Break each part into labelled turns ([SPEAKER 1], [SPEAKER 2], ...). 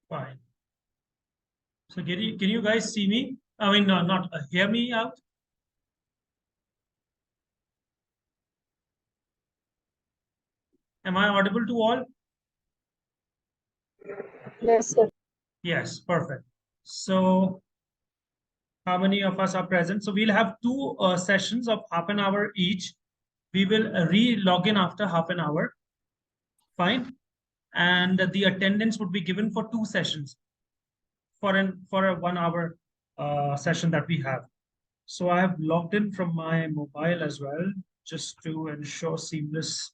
[SPEAKER 1] Fine. So can you guys see me? I mean, not hear me out? Am I audible to all?
[SPEAKER 2] Yes, sir.
[SPEAKER 1] Yes, perfect. So how many of us are present? So we'll have two sessions of half an hour each. We will re-log in after half an hour. Fine. And the attendance would be given for two sessions for a 1 hour session that we have. So I have logged in from my mobile as well, just to ensure seamless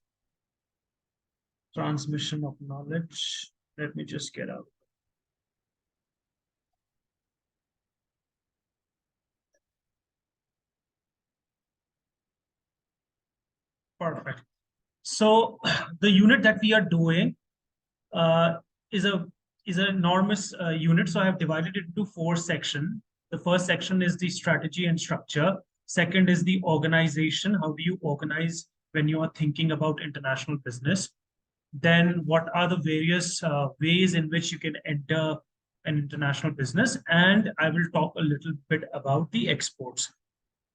[SPEAKER 1] transmission of knowledge. Let me just get out. Perfect. So the unit that we are doing uh, is a is an enormous unit. So I have divided it into four sections. The first section is the strategy and structure. Second is the organization. How do you organize when you are thinking about international business? Then what are the various ways in which you can enter an international business? And I will talk a little bit about the exports.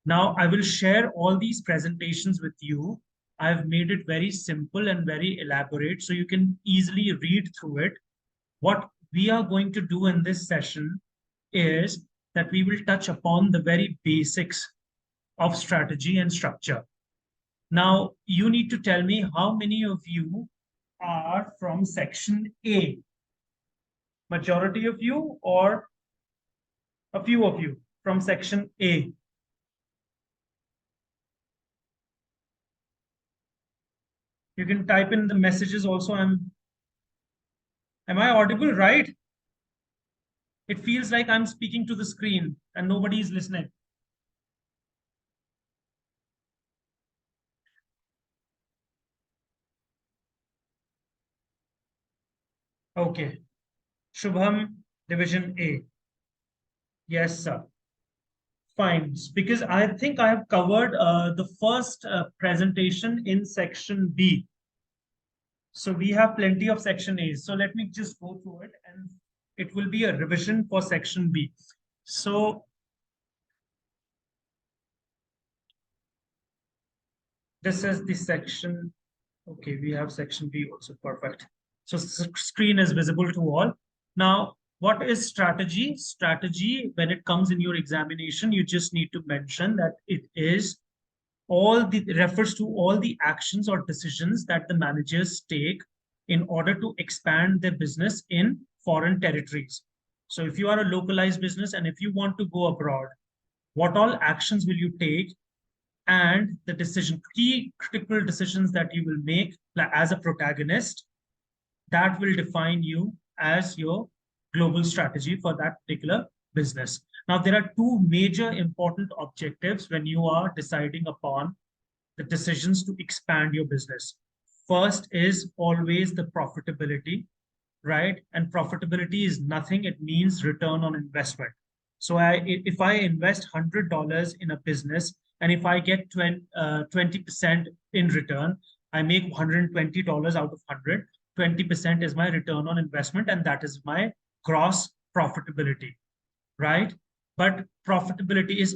[SPEAKER 1] Now, I will share all these presentations with you. I've made it very simple and very elaborate so you can easily read through it. What we are going to do in this session is that we will touch upon the very basics of strategy and structure. Now, you need to tell me how many of you are from section A. Majority of you or a few of you from section A? You can type in the messages also. Am I audible, right? It feels like I'm speaking to the screen and nobody is listening. Okay. Shubham, Division A. Yes, sir. Fine. Because I think I have covered the first presentation in section B. So we have plenty of section A. So let me just go through it and it will be a revision for section B. So this is the section. Okay, we have section B also. Perfect. So screen is visible to all. Now, what is strategy? Strategy, when it comes in your examination, you just need to mention that it is refers to all the actions or decisions that the managers take in order to expand their business in foreign territories. So if you are a localized business and if you want to go abroad, what all actions will you take, and the key critical decisions that you will make as a protagonist, that will define you as your global strategy for that particular business. Now, there are two major important objectives when you are deciding upon the decisions to expand your business. First is always the profitability, right? And profitability is nothing, it means return on investment. So if I invest $100 in a business, and if I get 20% in return, I make $120 out of 100. 20% is my return on investment, and that is my gross profitability, right? But profitability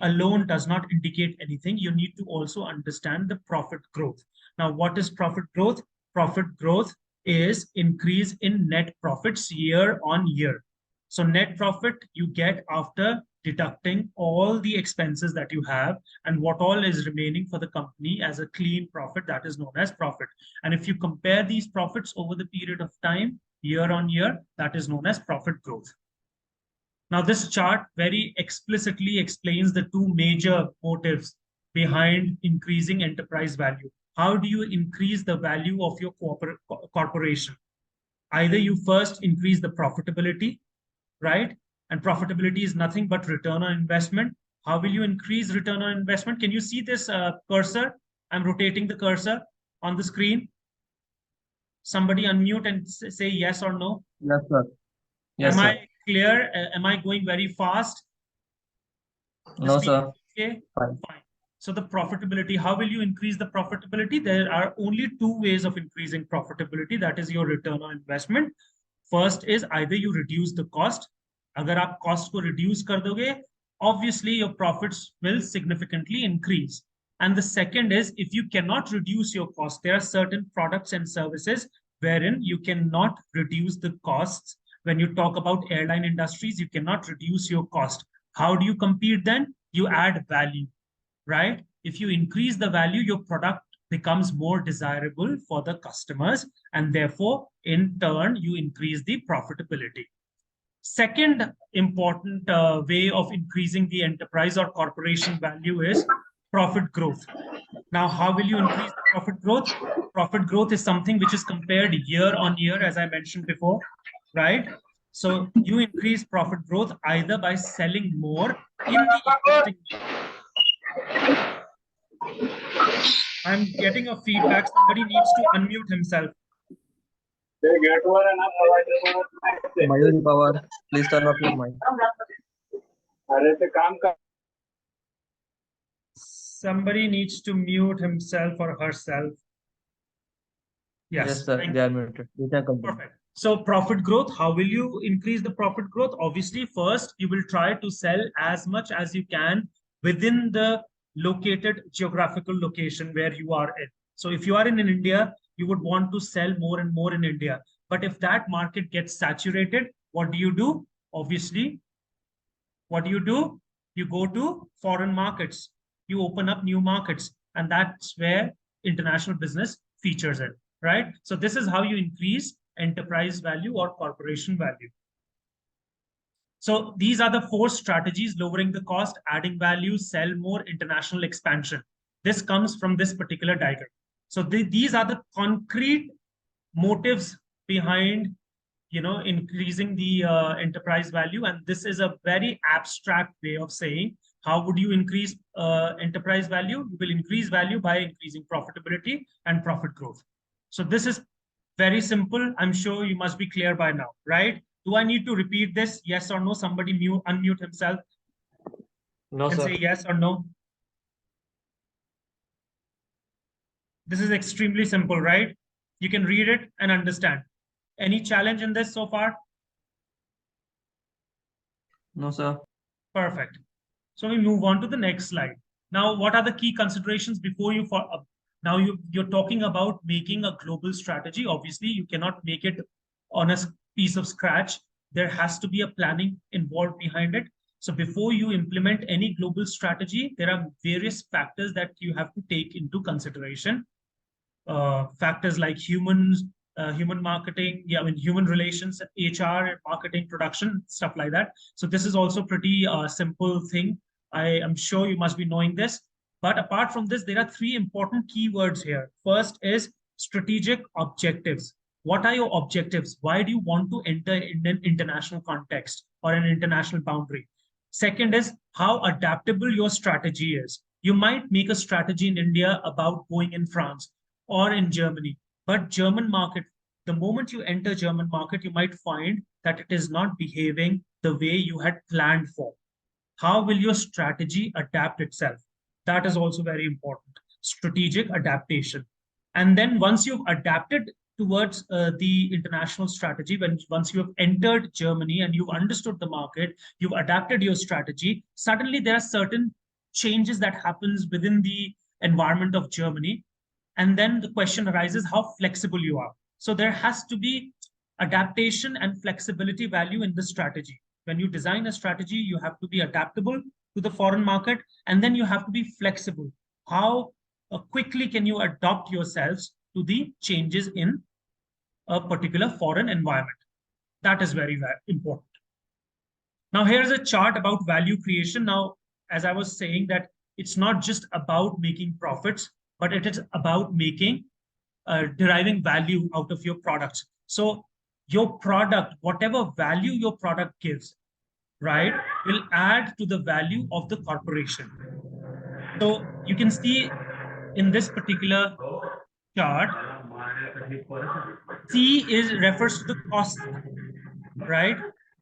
[SPEAKER 1] alone does not indicate anything. You need to also understand the profit growth. Now, what is profit growth? Profit growth is increase in net profits year on year. So net profit you get after deducting all the expenses that you have, and what all is remaining for the company as a clean profit, that is known as profit. And if you compare these profits over the period of time, year on year, that is known as profit growth. Now, this chart very explicitly explains the two major motives behind increasing enterprise value. How do you increase the value of your corporation? Either you first increase the profitability, right? And profitability is nothing but return on investment. How will you increase return on investment? Can you see this cursor? I'm rotating the cursor on the screen. Somebody unmute and say yes or no.
[SPEAKER 3] Yes, sir. Yes,
[SPEAKER 1] Am
[SPEAKER 3] sir.
[SPEAKER 1] I clear? Am I going very fast?
[SPEAKER 3] No, sir.
[SPEAKER 1] Okay,
[SPEAKER 3] Fine.
[SPEAKER 1] fine. So the profitability, how will you increase the profitability? There are only two ways of increasing profitability. That is your return on investment First is either you reduce the cost. अगर आप cost को reduce कर दोगे, obviously your profits will significantly increase. And the second is, if you cannot reduce your cost, there are certain products and services wherein you cannot reduce the costs. When you talk about airline industries, you cannot reduce your cost. How do you compete then? You add value, right? If you increase the value, your product becomes more desirable for the customers, and therefore, in turn, you increase the profitability. Second important way of increasing the enterprise or corporation value is profit growth. Now, how will you increase the profit growth? Profit growth is something which is compared year on year, as I mentioned before, right? So you increase profit growth either by selling more in the existing. I'm getting a feedback. Somebody needs to unmute himself.
[SPEAKER 3] Mayuri Pawar, please turn off your mic.
[SPEAKER 1] Somebody needs to mute himself or herself.
[SPEAKER 3] Yes, sir. They are muted. You can continue.
[SPEAKER 1] Perfect. So profit growth, how will you increase the profit growth? Obviously, first, you will try to sell as much as you can within the located geographical location where you are in. So if you are in India, you would want to sell more and more in India. But if that market gets saturated, what do you do? Obviously, what do? You go to foreign markets. You open up new markets. And that's where international business features it, right? So this is how you increase enterprise value or corporation value. So these are the 4 strategies: lowering the cost, adding value, sell more, international expansion. This comes from this particular diagram. So these are the concrete motives behind increasing the enterprise value. And this is a very abstract way of saying, how would you increase enterprise value? You will increase value by increasing profitability and profit growth. So this is very simple. I'm sure you must be clear by now, right? Do I need to repeat this? Yes or no? Somebody unmute himself.
[SPEAKER 3] No,
[SPEAKER 1] and
[SPEAKER 3] sir.
[SPEAKER 1] say yes or no. This is extremely simple, right? You can read it and understand. Any challenge in this so far?
[SPEAKER 3] No, sir.
[SPEAKER 1] Perfect. So we move on to the next slide. Now, what are the key considerations before you now you're talking about making a global strategy? Obviously, you cannot make it on a piece of scratch. There has to be a planning involved behind it. So before you implement any global strategy, there are various factors that you have to take into consideration. Factors like human marketing, human relations, HR, marketing, production, stuff like that. So this is also pretty simple thing. I am sure you must be knowing this. But apart from this, there are 3 important keywords here. First is strategic objectives. What are your objectives? Why do you want to enter in an international context or an international boundary? Second is how adaptable your strategy is. You might make a strategy in India about going in France or in Germany, but German market, the moment you enter German market, you might find that it is not behaving the way you had planned for. How will your strategy adapt itself? That is also very important. Strategic adaptation. And then once you've adapted towards the international strategy, once you have entered Germany and you've understood the market, you've adapted your strategy, suddenly there are certain changes that happens within the environment of Germany. And then the question arises how flexible you are. So there has to be adaptation and flexibility value in the strategy. When you design a strategy, you have to be adaptable to the foreign market, and then you have to be flexible. How quickly can you adapt yourselves to the changes in a particular foreign environment? That is very, very important. Now, here's a chart about value creation. Now, as I was saying, that it's not just about making profits, but it is about deriving value out of your products. So your product, whatever value your product gives, right, will add to the value of the corporation. So you can see in this particular chart, C refers to the cost, right?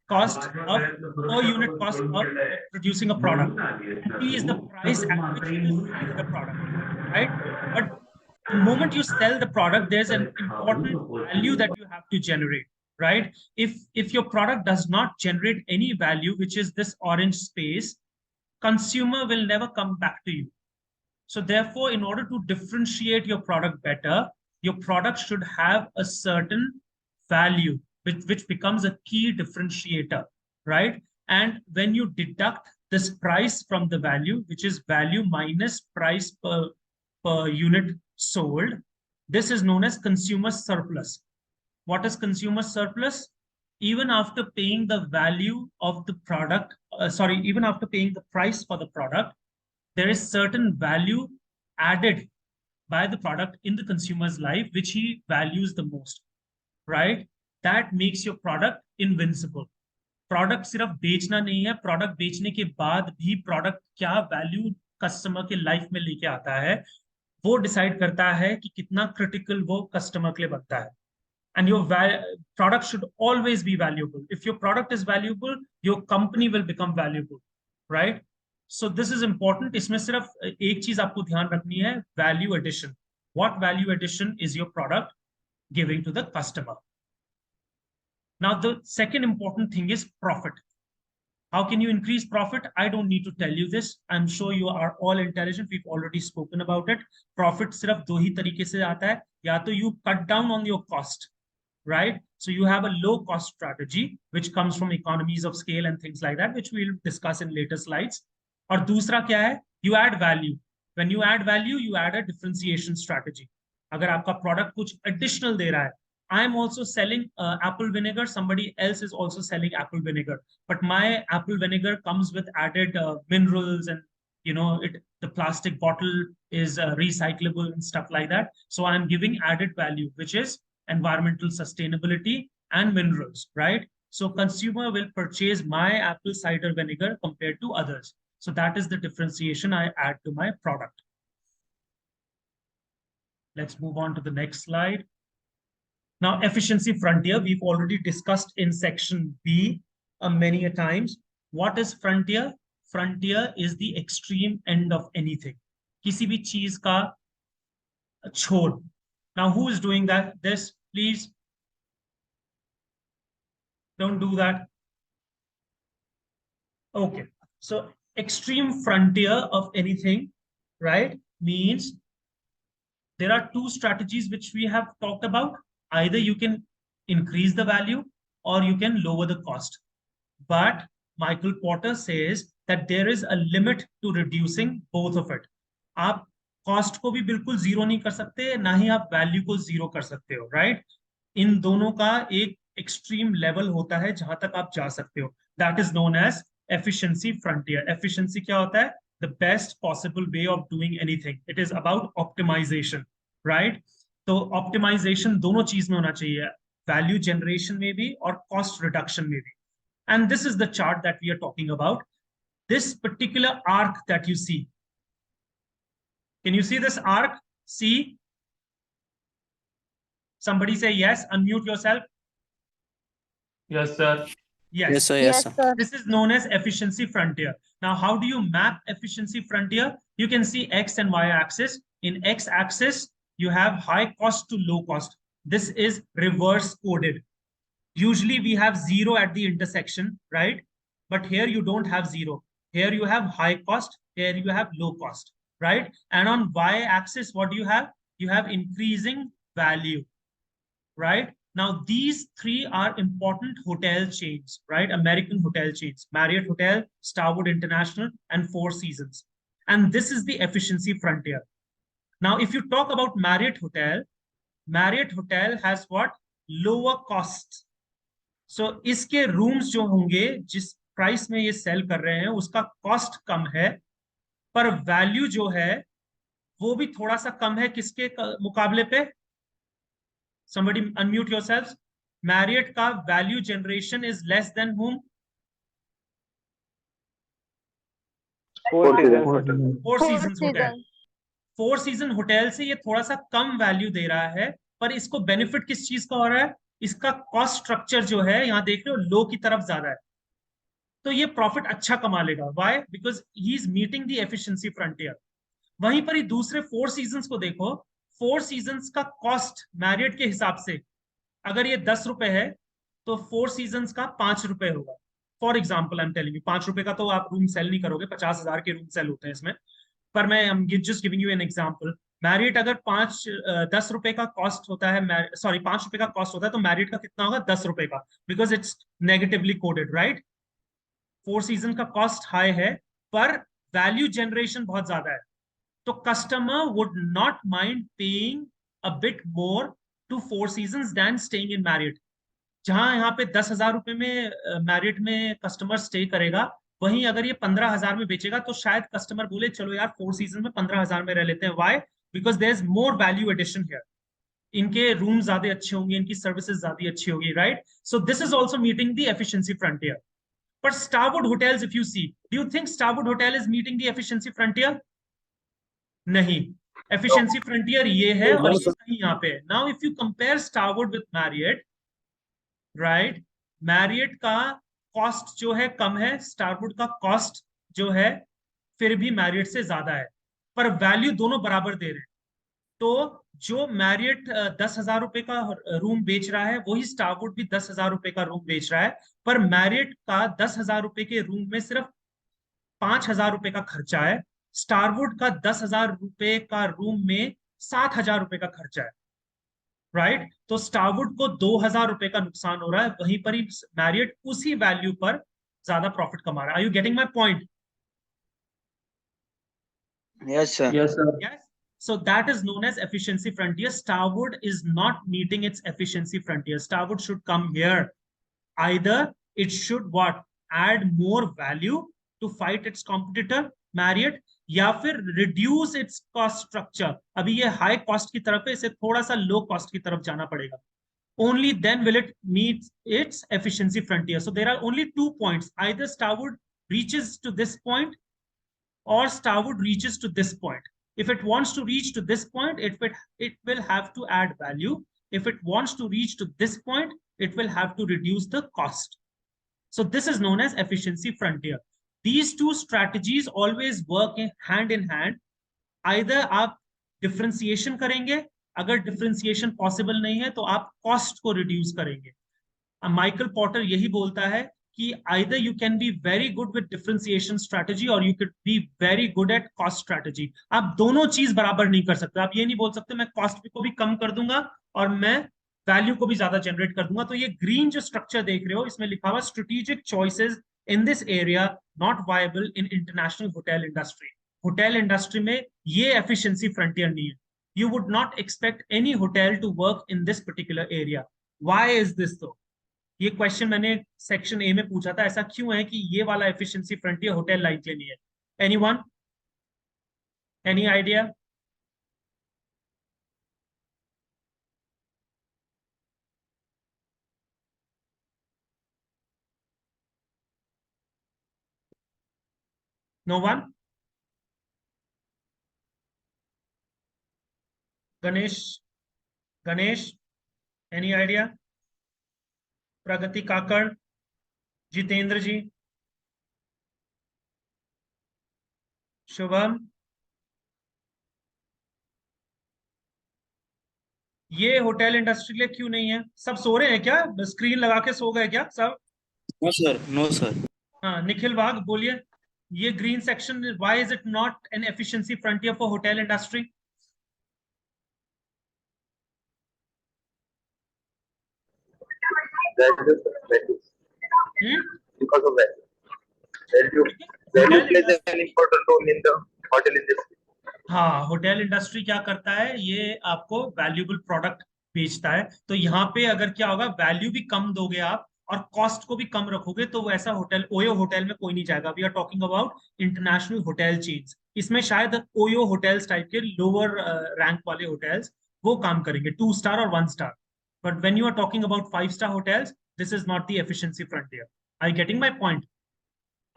[SPEAKER 1] Cost of per unit cost of producing a product. P is the price at which you sell the product, right? But the moment you sell the product, there's an important value that you have to generate. right? If your product does not generate any value, which is this orange space, consumer will never come back to you. So therefore, in order to differentiate your product better, your product should have a certain value, which becomes a key differentiator, right? And when you deduct this price from the value, which is value minus price per unit sold, this is known as consumer surplus. What is consumer surplus? Even after paying the value of the product, even after paying the price for the product, there is certain value added by the product in the consumer's life, which he values the most, right? That makes your product invincible. Product सिर्फ बेचना नहीं है, product बेचने के बाद भी product क्या value customer के लाइफ में लेके आता है, वो डिसाइड करता है कि कितना क्रिटिकल वो कस्टमर के लिए बनता है. And your product should always be valuable. If your product is valuable, your company will become valuable, right? So this is important. इसमें सिर्फ एक चीज आपको ध्यान रखनी है, value addition. What value addition is your product giving to the customer? Now, the second important thing is profit. How can you increase profit? I don't need to tell you this. I'm sure you are all intelligent. We've already spoken about it. Profit सिर्फ दो ही तरीके से आता है. या तो you cut down on your cost, right? So you have a low cost strategy, which comes from economies of scale and things like that, which we'll discuss in later slides. और दूसरा क्या है? You add value. When you add value, you add a differentiation strategy. अगर आपका product कुछ additional दे रहा है, I'm also selling apple vinegar. Somebody else is also selling apple vinegar, but my apple vinegar comes with added minerals, and the plastic bottle is recyclable and stuff like that. So I'm giving added value, which is environmental sustainability and minerals, right? So consumer will purchase my apple cider vinegar compared to others. So that is the differentiation I add to my product. Let's move on to the next slide. Now, efficiency frontier, we've already discussed in section B many a times. What is frontier? Frontier is the extreme end of anything. किसी भी चीज का छोर. Now, who is doing that? This, please. Don't do that. Okay. So, extreme frontier of anything, right, means there are two strategies which we have talked about. Either you can increase the value or you can lower the cost. But Michael Porter says that there is a limit to reducing both of it. आप cost को भी बिल्कुल zero नहीं कर सकते, ना ही आप value को zero कर सकते हो, right? इन दोनों का एक extreme level होता है जहां तक आप जा सकते हो. That is known as efficiency frontier. Efficiency क्या होता है? The best possible way of doing anything. It is about optimization, right? तो ऑप्टिमाइजेशन दोनों चीज में होना चाहिए, वैल्यू जनरेशन में भी और कॉस्ट रिडक्शन में भी. And this is the chart that we are talking about. This particular arc that you see, can you see this arc? See, somebody say yes, unmute yourself.
[SPEAKER 2] Yes, sir.
[SPEAKER 1] Yes.
[SPEAKER 4] Yes, sir. Yes, sir.
[SPEAKER 1] This is known as efficiency frontier. Now, how do you map efficiency frontier? You can see X and Y axis. In X axis, you have high cost to low cost. This is reverse coded. Usually we have zero at the intersection, right? But here you don't have zero. Here you have high cost, here you have low cost, right? And on Y axis, what do you have? You have increasing value, right? Now, these three are important hotel chains, right? American hotel chains: Marriott Hotel, Starwood International, and Four Seasons. And this is the efficiency frontier. Now, if you talk about Marriott Hotel has what? Lower costs. So, इसके rooms जो होंगे, जिस price में ये sell कर रहे हैं, उसका cost कम है, पर value जो है, वो भी थोड़ा सा कम है किसके मुकाबले पे? Somebody unmute yourselves. Marriott का value generation is less than whom?
[SPEAKER 3] Four
[SPEAKER 1] Seasons Hotel. Four season hotel से ये थोड़ा सा कम वैल्यू दे रहा है, पर इसको बेनिफिट किस चीज का हो रहा है? इसका कॉस्ट स्ट्रक्चर जो है, यहां देख रहे हो, लो की तरफ ज्यादा है, तो ये प्रॉफिट अच्छा कमा लेगा. Why? Because he is meeting the efficiency frontier. वहीं पर ही दूसरे फोर सीजन्स को देखो. फोर सीजन्स का कॉस्ट मैरियट के हिसाब से, अगर ये 10 रुपए है, तो फोर सीजन्स का 5 रुपए होगा। For example I am telling you, 5 रुपए का तो आप रूम सेल नहीं करोगे, 50,000 के रूम सेल होते हैं इसमें, पर मैं just giving you an example. Merit अगर 10 रुपए का कॉस्ट होता है, सॉरी 5 रुपए का कॉस्ट होता है, तो मैरिट का कितना होगा? 10 रुपए का, because it's negatively coded, right? Four Seasons का कॉस्ट हाई है, पर वैल्यू जनरेशन बहुत ज्यादा है, तो customer would not mind paying a bit more to Four Seasons than staying in Marriott. जहां यहाँ पे 10,000 रुपए में मैरिट में कस्टमर स्टे करेगा, वहीं अगर ये 15,000 में बेचेगा तो शायद कस्टमर बोले चलो यार फोर सीजन में 15,000 में रह लेते हैं। Why? Because there is more value addition here. इनके रूम ज्यादा अच्छे होंगे, इनकी सर्विसेज ज्यादा अच्छी होगी, right? So this is also meeting the efficiency frontier. But Starwood hotels, if you see, do you think Starwood hotel is meeting the efficiency frontier? नहीं, efficiency frontier ये है और ये नहीं यहाँ पे है। Now, if you compare Starwood with Marriott, right? Marriott का कॉस्ट जो है कम है, Starwood का कॉस्ट जो है फिर भी Marriott से ज्यादा है, पर वैल्यू दोनों बराबर दे रहे हैं। तो जो मैरियट 10,000 रुपए का रूम बेच रहा है, वही स्टारवुड भी 10,000 रुपए का रूम बेच रहा है, पर मैरियट का 10,000 रुपए के रूम में सिर्फ 5,000 रुपए का खर्चा है, स्टारवुड का 10,000 रुपए का रूम में 7,000 रुपए का खर्चा है, राइट? तो स्टारवुड को 2,000 रुपए का नुकसान हो रहा है, वहीं पर ही मैरियट उसी वैल्यू पर ज्यादा प्रॉफिट कमा रहा है। Are you getting my point?
[SPEAKER 3] Yes, sir.
[SPEAKER 2] Yes, sir.
[SPEAKER 1] Yes. So that is known as efficiency frontier. Starwood is not meeting its efficiency frontier. Starwood should come here. Either it should what? Add more value to fight its competitor, Marriott, या फिर reduce its cost structure. अभी ये high cost की तरफ है, इसे थोड़ा सा low cost की तरफ जाना पड़ेगा. Only then will it meet its efficiency frontier. So there are only 2 points. Either Starwood reaches to this point or Starwood reaches to this point. If it wants to reach to this point, it will have to add value. If it wants to reach to this point, it will have to reduce the cost. So this is known as efficiency frontier. These two strategies always work hand in hand. Either आप differentiation करेंगे, अगर differentiation possible नहीं है, तो आप cost को reduce करेंगे। Michael Potter यही बोलता है कि either you can be very good with differentiation strategy or you could be very good at cost strategy. आप दोनों चीज बराबर नहीं कर सकते। आप ये नहीं बोल सकते मैं कॉस्ट को भी कम कर दूंगा और मैं वैल्यू को भी ज्यादा जनरेट कर दूंगा। तो ये ग्रीन जो स्ट्रक्चर देख रहे हो, इसमें लिखा हुआ strategic choices in this area not viable in international hotel industry. Hotel industry में ये एफिशिएंसी फ्रंटियर नहीं है। You would not expect any hotel to work in this particular area. Why is this though? ये question मैंने section A में पूछा था, ऐसा क्यों है कि ये वाला एफिशिएंसी फ्रंटियर होटल लाइन के लिए है? Anyone? Any idea? No one? Ganesh, Ganesh, any idea? Pragati Kakad, Jitendra ji, Shubham? ये होटल इंडस्ट्री के लिए क्यों नहीं है? सब सो रहे हैं क्या? स्क्रीन लगा के सो गए क्या सब?
[SPEAKER 3] No, sir. No, sir.
[SPEAKER 1] हाँ, निखिल वाघ बोलिए, ये green section, why is it not an efficiency frontier for hotel industry?
[SPEAKER 3] Because of that. Value plays an important role in the hotel industry.
[SPEAKER 1] हाँ, होटल इंडस्ट्री क्या करता है, ये आपको वैल्यूबल प्रोडक्ट बेचता है। तो यहाँ पे अगर क्या होगा, वैल्यू भी कम दोगे आप और कॉस्ट को भी कम रखोगे, तो वैसा होटल, ओयो होटल में कोई नहीं जाएगा। We are talking about international hotel chains. इसमें शायद ओयो होटल्स टाइप के लोअर रैंक वाले होटल्स वो काम करेंगे, 2 स्टार और 1 star. But when you are talking about 5 star hotels, this is not the efficiency frontier. I getting my point?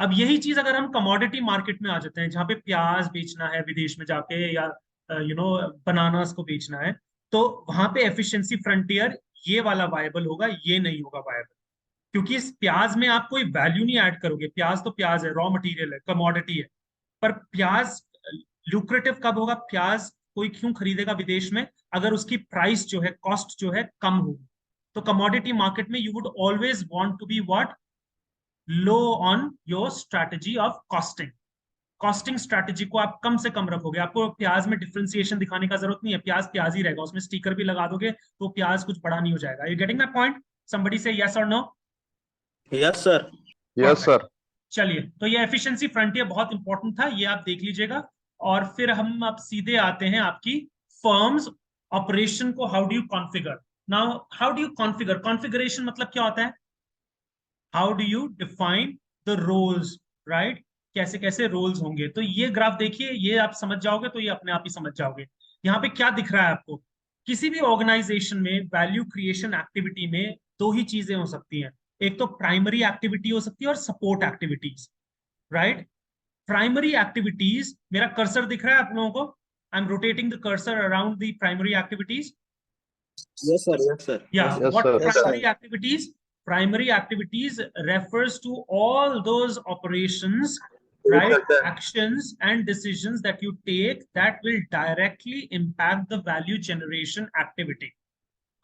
[SPEAKER 1] अब यही चीज अगर हम कमोडिटी मार्केट में आ जाते हैं, जहां पे प्याज बेचना है विदेश में जाके, या बनानास को बेचना है, तो वहां पे एफिशिएंसी फ्रंटियर ये वाला वायबल होगा, ये नहीं होगा वायबल। क्योंकि इस प्याज में आप कोई वैल्यू नहीं ऐड करोगे। प्याज तो प्याज है, रॉ मटेरियल है, कमोडिटी है। पर प्याज लुक्रेटिव कब होगा? प्याज कोई क्यों खरीदेगा विदेश में? अगर उसकी प्राइस जो है, कॉस्ट जो है, कम होगी। तो कमोडिटी मार्केट में you would always want to be what, low on your strategy of costing. Costing strategy को आप कम से कम रखोगे। आपको प्याज में डिफरेंशिएशन दिखाने का जरूरत नहीं है, प्याज प्याज ही रहेगा, उसमें स्टिकर भी लगा दोगे तो प्याज कुछ बड़ा नहीं हो जाएगा। You getting my point? Somebody say yes और no?
[SPEAKER 4] Yes sir.
[SPEAKER 3] Yes, sir.
[SPEAKER 1] चलिए, तो ये एफिशिएंसी फ्रंटियर बहुत इंपॉर्टेंट था, ये आप देख लीजिएगा। और फिर हम अब सीधे आते हैं आपकी फर्म्स ऑपरेशन को how do you configure. Now how do you configure, configuration मतलब क्या होता है? How do you define the roles, right? कैसे कैसे रोल्स होंगे। तो ये ग्राफ देखिए, ये आप समझ जाओगे तो ये अपने आप ही समझ जाओगे। यहाँ पे क्या दिख रहा है आपको? किसी भी ऑर्गेनाइजेशन में वैल्यू क्रिएशन एक्टिविटी में दो ही चीजें हो सकती हैं, एक तो प्राइमरी एक्टिविटी हो सकती है और support activities, right? Primary activities, मेरा कर्सर दिख रहा है आप लोगों को? I am rotating the cursor around the primary activities.
[SPEAKER 4] Yes sir. Yes sir.
[SPEAKER 1] Yeah,
[SPEAKER 3] Yes,
[SPEAKER 1] what
[SPEAKER 3] sir.
[SPEAKER 1] primary activities? Primary activities refers to all those operations, right? Actions and decisions that you take that will directly impact the value generation activity.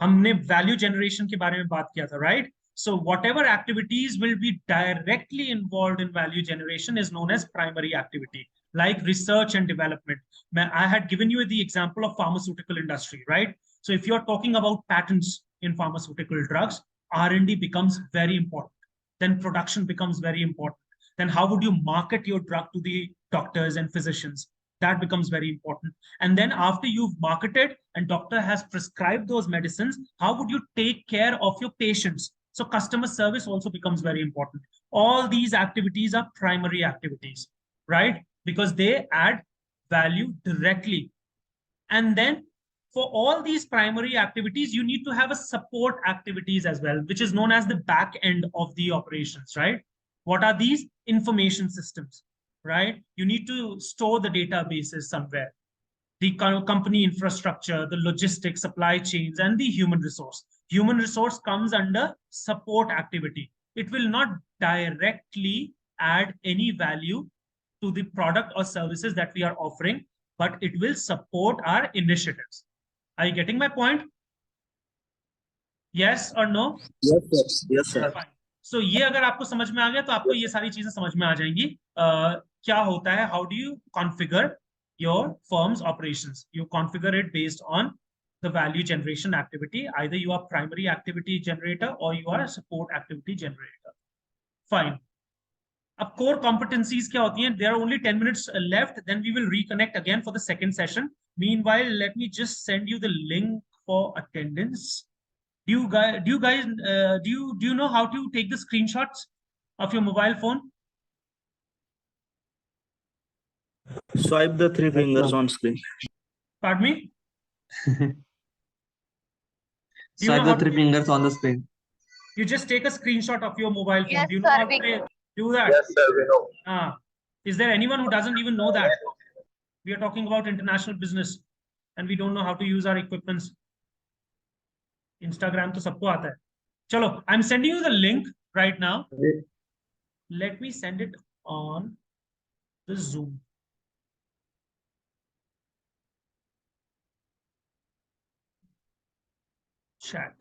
[SPEAKER 1] हमने value generation के बारे में बात किया था, right? So whatever activities will be directly involved in value generation is known as primary activity, like research and development. I had given you the example of pharmaceutical industry, right? So if you're talking about patents in pharmaceutical drugs, R&D becomes very important. Then production becomes very important. Then how would you market your drug to the doctors and physicians? That becomes very important. And then after you've marketed and doctor has prescribed those medicines, how would you take care of your patients? So customer service also becomes very important. All these activities are primary activities, right? Because they add value directly. And then for all these primary activities, you need to have a support activities as well, which is known as the back end of the operations, right? What are these? Information systems, right? You need to store the databases somewhere, the company infrastructure, the logistics, supply chains, and the human resource. Human resource comes under support activity. It will not directly add any value to the product or services that we are offering, but it will support our initiatives. Are you getting my point? Yes or no?
[SPEAKER 4] Yes sir. Yes sir.
[SPEAKER 1] Fine. So ये अगर आपको समझ में आ गया तो आपको ये सारी चीजें समझ में आ जाएंगी। क्या होता है, how do you configure your firm's operations? You configure it based on the value generation activity. Either you are primary activity generator or you are a support activity generator. Fine. अब core competencies क्या होती हैं? There are only 10 minutes left. Then we will reconnect again for the second session. Meanwhile, let me just send you the link for attendance. Do you know how to take the screenshots of your mobile phone?
[SPEAKER 4] Swipe the three fingers on screen.
[SPEAKER 1] Pardon me? Do you know
[SPEAKER 3] Swipe
[SPEAKER 1] how
[SPEAKER 3] the three
[SPEAKER 1] to-
[SPEAKER 3] fingers on the screen.
[SPEAKER 1] You just take a screenshot of your mobile phone.
[SPEAKER 5] Yes,
[SPEAKER 1] Do you know
[SPEAKER 5] sir,
[SPEAKER 1] how
[SPEAKER 5] we
[SPEAKER 1] to do that?
[SPEAKER 4] Yes sir, we know.
[SPEAKER 1] Is there anyone who doesn't even know that? We are talking about international business and we don't know how to use our equipments. Instagram to sabko aata hai. Chalo, I'm sending you the link right now. Let me send it on the Zoom. Chat.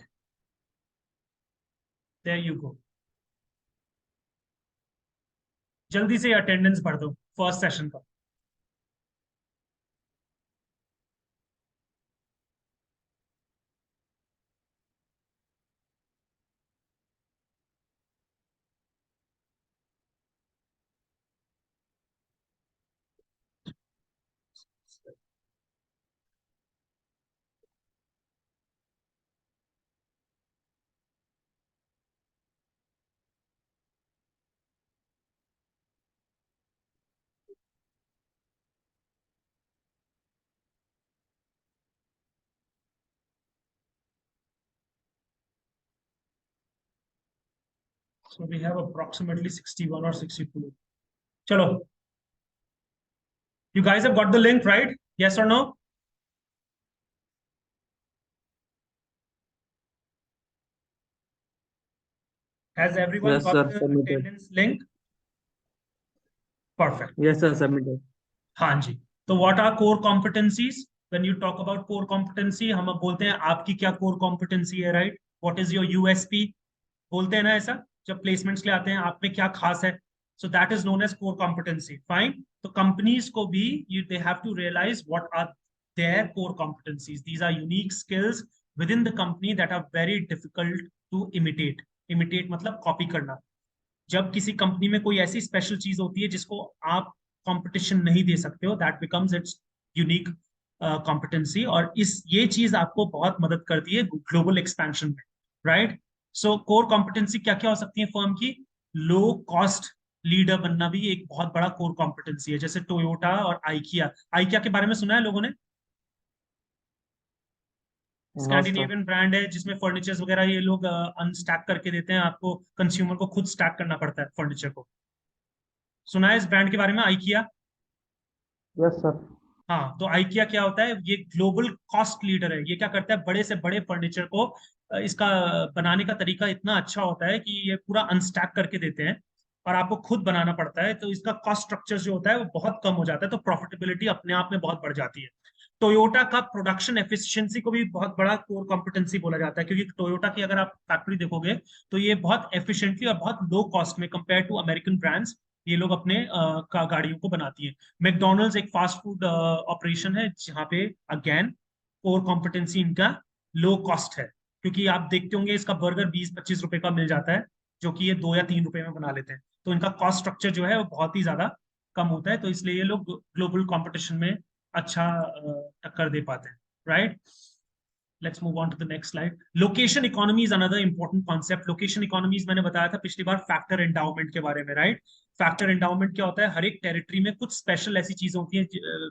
[SPEAKER 1] There you go. जल्दी से attendance भर दो first session का। So we have approximately 61 or 62. Chalo. You guys have got the link, right? Yes or no? Has everyone
[SPEAKER 3] Yes,
[SPEAKER 1] got
[SPEAKER 3] sir.
[SPEAKER 1] the
[SPEAKER 3] Submitted.
[SPEAKER 1] attendance link? Perfect.
[SPEAKER 3] Yes, sir. Submitted.
[SPEAKER 1] हाँ जी. तो what are core competencies? When you talk about core competency, हम अब बोलते हैं आपकी क्या core competency है, right? What is your USP, बोलते हैं ना ऐसा जब प्लेसमेंट्स के लिए आते हैं, आप में क्या खास है. So that is known as core competency. Fine. तो कंपनीज को भी you they have to realise what are their core competencies. These are unique skills within the company that are very difficult to imitate. Imitate मतलब copy करना. जब किसी company में कोई ऐसी स्पेशल चीज होती है जिसको आप कंपटीशन नहीं दे सकते हो, that becomes it's unique competency. और इस ये चीज आपको बहुत मदद करती है ग्लोबल एक्सपेंशन में, राइट. सो कोर कॉम्पिटेंसी क्या क्या हो सकती है फर्म की. लो कॉस्ट लीडर बनना भी एक बहुत बड़ा कोर कॉम्पिटेंसी है. जैसे टोयोटा और आइकिया. आइकिया के बारे में सुना है लोगों ने.
[SPEAKER 3] No, sir.
[SPEAKER 1] स्कैंडिनेवियन ब्रांड है जिसमें फर्नीचर्स वगैरह ये लोग अनस्टैक करके देते हैं आपको. कंज्यूमर को खुद स्टैक करना पड़ता है फर्नीचर को. सुना है इस ब्रांड के बारे में, आइकिया.
[SPEAKER 3] Yes, sir.
[SPEAKER 1] हाँ, तो आइकिया क्या होता है, ये ग्लोबल कॉस्ट लीडर है. ये क्या करता है, बड़े से बड़े फर्नीचर को इसका बनाने का तरीका इतना अच्छा होता है कि ये पूरा अनस्टैक करके देते हैं और आपको खुद बनाना पड़ता है. तो इसका कॉस्ट स्ट्रक्चर जो होता है वो बहुत कम हो जाता है, तो प्रॉफिटेबिलिटी अपने आप में बहुत बढ़ जाती है. टोयोटा का प्रोडक्शन एफिशिएंसी को भी बहुत बड़ा कोर कॉम्पिटेंसी बोला जाता है, क्योंकि टोयोटा की अगर आप फैक्ट्री देखोगे तो ये बहुत एफिशिएंटली और बहुत लो कॉस्ट में कंपेयर टू अमेरिकन ब्रांड्स ये लोग अपने गाड़ियों को बनाती है. मैकडोनल्ड्स एक फास्ट फूड ऑपरेशन है जहाँ पे अगेन कोर कॉम्पिटेंसी इनका लो कॉस्ट है, क्योंकि आप देखते होंगे इसका बर्गर 20-25 रुपए का मिल जाता है, जो कि ये 2 या 3 रुपए में बना लेते हैं. तो इनका कॉस्ट स्ट्रक्चर जो है वो बहुत ही ज्यादा कम होता है, तो इसलिए ये लोग ग्लोबल कॉम्पिटिशन में अच्छा टक्कर दे पाते हैं, right. Let's move on to the next slide. Location economy is another important concept. Location economies मैंने बताया था पिछली बार फैक्टर एंडाउमेंट के बारे में, राइट. फैक्टर एंडाउमेंट क्या होता है, हर एक टेरिटरी में कुछ स्पेशल ऐसी चीजें होती हैं,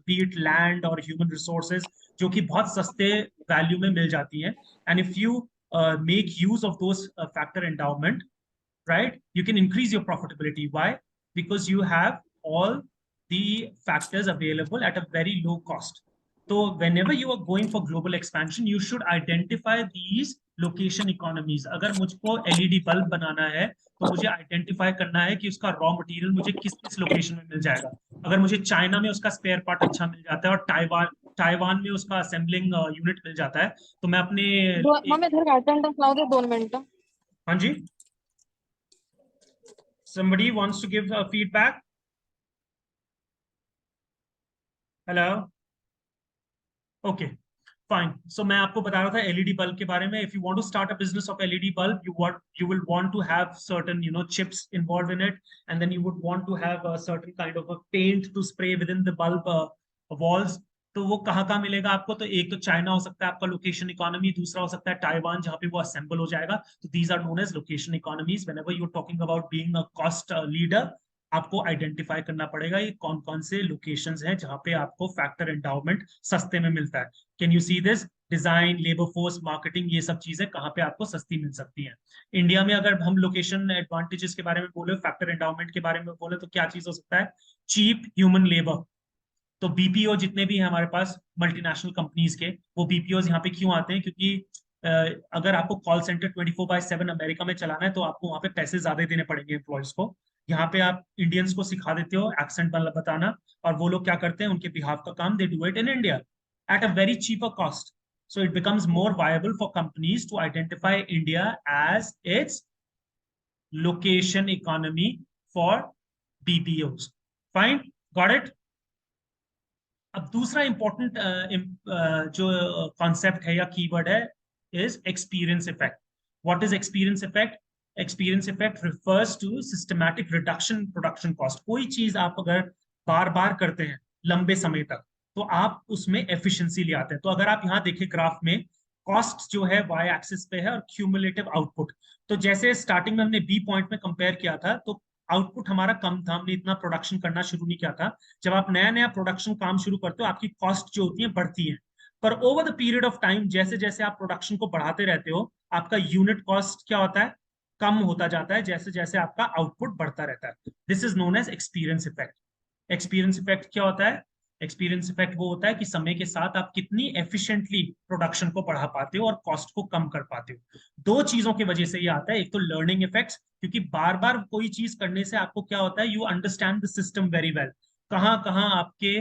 [SPEAKER 1] बी इट लैंड और ह्यूमन रिसोर्सेज, जो कि बहुत सस्ते वैल्यू में मिल जाती हैं. And if you make use of those factor endowment, right, you can increase your profitability. Why? Because you have all the factors available at a very low cost. So whenever you are going for global expansion, you should identify these location economies. अगर मुझको LED bulb बनाना है तो मुझे identify करना है कि उसका raw material मुझे किस किस लोकेशन में मिल जाएगा. अगर मुझे चाइना में उसका स्पेयर पार्ट अच्छा मिल जाता है और ताइवान में उसका असेंबलिंग यूनिट मिल जाता है, तो मैं अपने
[SPEAKER 5] मम्मी इधर का अटेंडेंस लाओ दे 2 मिनट.
[SPEAKER 1] हाँ जी. Somebody wants to give a feedback? Hello? Okay, fine. So मैं आपको बता रहा था एलईडी बल्ब के बारे में. If you want to start a business of LED bulb, you will want to have certain chips involved in it, and then you would want to have a certain kind of a paint to spray within the bulb walls. तो वो कहाँ मिलेगा आपको, तो एक तो China हो सकता है आपका लोकेशन इकोनॉमी, दूसरा हो सकता है ताइवान जहाँ पे वो असेंबल हो जाएगा. तो these are known as location economies. Whenever you are talking about being a cost leader, आपको आइडेंटिफाई करना पड़ेगा ये कौन कौन से लोकेशंस हैं जहां पे आपको फैक्टर एंडाउमेंट सस्ते में मिलता है. Can you see this. Design, labour force, marketing, ये सब चीजें कहाँ पे आपको सस्ती मिल सकती हैं. इंडिया में अगर हम लोकेशन एडवांटेजेस के बारे में बोले, फैक्टर एंडाउमेंट के बारे में बोले, तो क्या चीज हो सकता है, चीप ह्यूमन लेबर. तो बीपीओ जितने भी हैं हमारे पास मल्टीनेशनल कंपनीज के, वो बीपीओ यहाँ पे क्यों आते हैं, क्योंकि अगर आपको कॉल सेंटर 24/7 अमेरिका में चलाना है तो आपको वहां पे पैसे ज्यादा देने पड़ेंगे एम्प्लॉयज को. यहाँ पे आप इंडियंस को सिखा देते हो एक्सेंट बताना, और वो लोग क्या करते हैं, उनके बिहाफ का काम they do it in India at a very cheaper cost. So it becomes more viable for companies to identify India as its location economy for BPOs. Fine, got it. अब दूसरा इंपॉर्टेंट जो concept है या keyword है is experience effect. What is experience effect? Experience effect refers to systematic reduction production cost. कोई चीज आप अगर बार बार करते हैं लंबे समय तक, तो आप उसमें एफिशिएंसी ले आते हैं. तो अगर आप यहाँ देखें ग्राफ में, कॉस्ट जो है वाई एक्सिस पे है और क्यूमुलेटिव आउटपुट. तो जैसे स्टार्टिंग में हमने बी पॉइंट में कंपेयर किया था, तो आउटपुट हमारा कम था, हमने इतना प्रोडक्शन करना शुरू नहीं किया था. जब आप नया नया प्रोडक्शन काम शुरू करते हो, आपकी कॉस्ट जो होती है बढ़ती है. पर over the period of time, जैसे जैसे आप प्रोडक्शन को बढ़ाते रहते हो, आपका यूनिट कॉस्ट क्या होता है, कम होता जाता है, जैसे जैसे आपका आउटपुट बढ़ता रहता है. This is known as experience effect. Experience effect क्या होता है? एक्सपीरियंस इफेक्ट वो होता है कि समय के साथ आप कितनी एफिशिएंटली प्रोडक्शन को बढ़ा पाते हो और कॉस्ट को कम कर पाते हो. दो चीजों की वजह से ये आता है. एक तो लर्निंग इफेक्ट्स, क्योंकि बार बार कोई चीज करने से आपको क्या होता है, you understand the system very well. कहाँ कहाँ आपके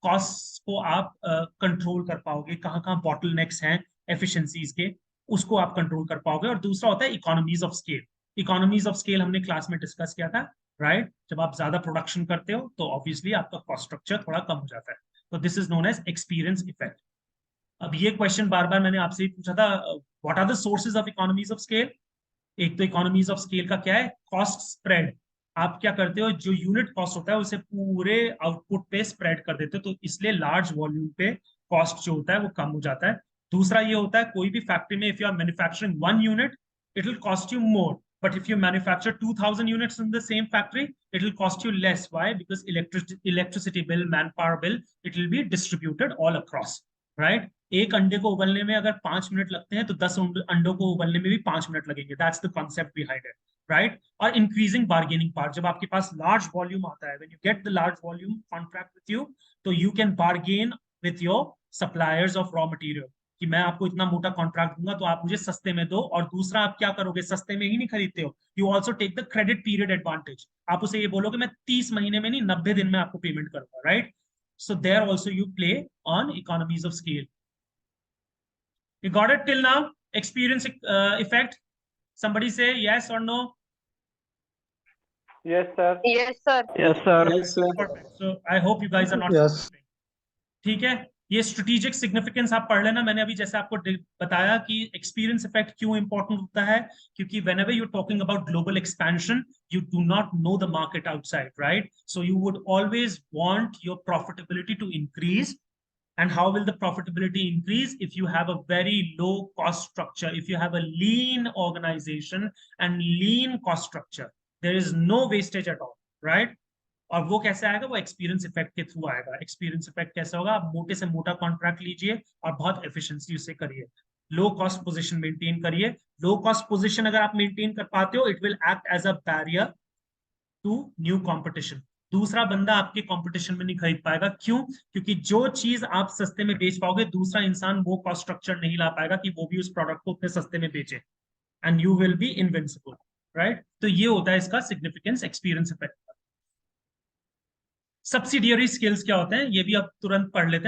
[SPEAKER 1] कॉस्ट को आप कंट्रोल कर पाओगे, कहाँ कहाँ बॉटल नेक्स हैं एफिशिएंसीज के, उसको आप कंट्रोल कर पाओगे। और दूसरा होता है economies of scale. Economies of scale हमने क्लास में डिस्कस किया था, राइट? जब आप ज्यादा प्रोडक्शन करते हो तो ऑब्वियसली आपका कॉस्ट स्ट्रक्चर थोड़ा कम हो जाता है। तो this is known as experience effect. अब ये क्वेश्चन बार बार मैंने आपसे ही पूछा था, what are the sources of economies of scale? एक तो इकोनॉमीज ऑफ स्केल का क्या है, कॉस्ट स्प्रेड। आप क्या करते हो, जो यूनिट कॉस्ट होता है उसे पूरे आउटपुट पे स्प्रेड कर देते हो, तो इसलिए लार्ज वॉल्यूम पे कॉस्ट जो होता है वो कम हो जाता है। दूसरा ये होता है, कोई भी फैक्ट्री में if you are manufacturing 1 unit, it will cost you more, but if you manufacture 2000 units in the same factory, it will cost you less. Why? Because electricity bill, man power bill, it will be distributed all across, right? एक अंडे को उबलने में अगर 5 minute लगते हैं तो 10 अंडों को उबलने में भी 5 मिनट लगेंगे। That's the concept behind it, right? और इंक्रीजिंग बार्गेनिंग पावर, जब आपके पास लार्ज वॉल्यूम आता है, when you get the large volume contract with you, तो you can bargain with your suppliers of raw material कि मैं आपको इतना मोटा कॉन्ट्रैक्ट दूंगा तो आप मुझे सस्ते में दो। और दूसरा आप क्या करोगे, सस्ते में ही नहीं खरीदते हो, you also take the credit period advantage. आप उसे ये बोलोगे मैं 30 महीने में नहीं 90 दिन में आपको पेमेंट करूंगा, right? So there also you play on economies of scale. You got it till now? Experience effect. Somebody say yes or no.
[SPEAKER 2] Yes, sir.
[SPEAKER 5] Yes, sir.
[SPEAKER 3] Yes, sir.
[SPEAKER 4] Yes, sir.
[SPEAKER 1] Perfect. So I hope you guys are not.
[SPEAKER 3] Yes.
[SPEAKER 1] ठीक है, ये strategic significance आप पढ़ लेना। मैंने अभी जैसे आपको बताया कि एक्सपीरियंस इफेक्ट क्यों इंपॉर्टेंट होता है, क्योंकि whenever you're talking about global expansion, you do not know the market outside, right? So you would always want your profitability to increase. And how will the profitability increase? If you have a very low cost structure, if you have a lean organization and lean cost structure, there is no wastage at all, right? और वो कैसे आएगा, वो experience effect के through आएगा। Experience effect कैसे होगा, आप मोटे से मोटा कॉन्ट्रैक्ट लीजिए और बहुत एफिशिएंसी उसे करिए, लो कॉस्ट पोजीशन मेंटेन करिए। लो कॉस्ट पोजीशन अगर आप मेंटेन कर पाते हो, it will act as a barrier to new competition. दूसरा बंदा आपके कंपटीशन में नहीं खरीद पाएगा। क्यों? क्योंकि जो चीज आप सस्ते में बेच पाओगे, दूसरा इंसान वो कॉस्ट स्ट्रक्चर नहीं ला पाएगा कि वो भी उस प्रोडक्ट को उतने सस्ते में बेचे, and you will be invincible, right? तो ये होता है इसका significance experience effect. Subsidiary skills क्या होते हैं, ये भी अब तुरंत पढ़ लेते हैं।